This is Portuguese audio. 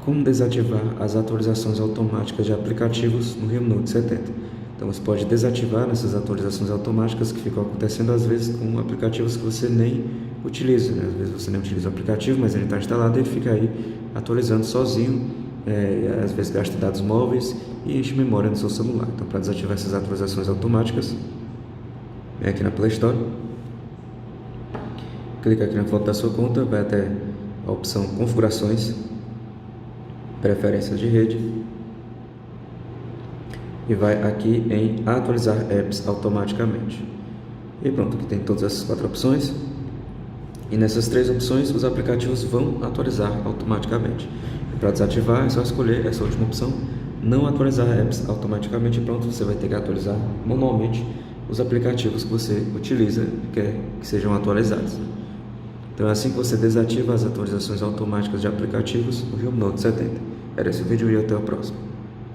Como desativar as atualizações automáticas de aplicativos no RealMe 70. Então você pode desativar essas atualizações automáticas que ficam acontecendo às vezes com aplicativos que você nem utiliza, né? Às vezes você nem utiliza o aplicativo, mas ele está instalado e ele fica aí atualizando sozinho, às vezes gasta dados móveis e enche memória no seu celular. Então para desativar essas atualizações automáticas, vem aqui na Play Store, clica aqui na foto da sua conta, vai até a opção Configurações, Preferências de rede e vai aqui em Atualizar apps automaticamente. E pronto, aqui tem todas essas 4 opções. E nessas 3 opções os aplicativos vão atualizar automaticamente. Para desativar é só escolher essa última opção, não atualizar apps automaticamente, e pronto, você vai ter que atualizar manualmente os aplicativos que você utiliza e quer que sejam atualizados. Então é assim que você desativa as atualizações automáticas de aplicativos no RealMe 70. Era esse o vídeo e até o próximo.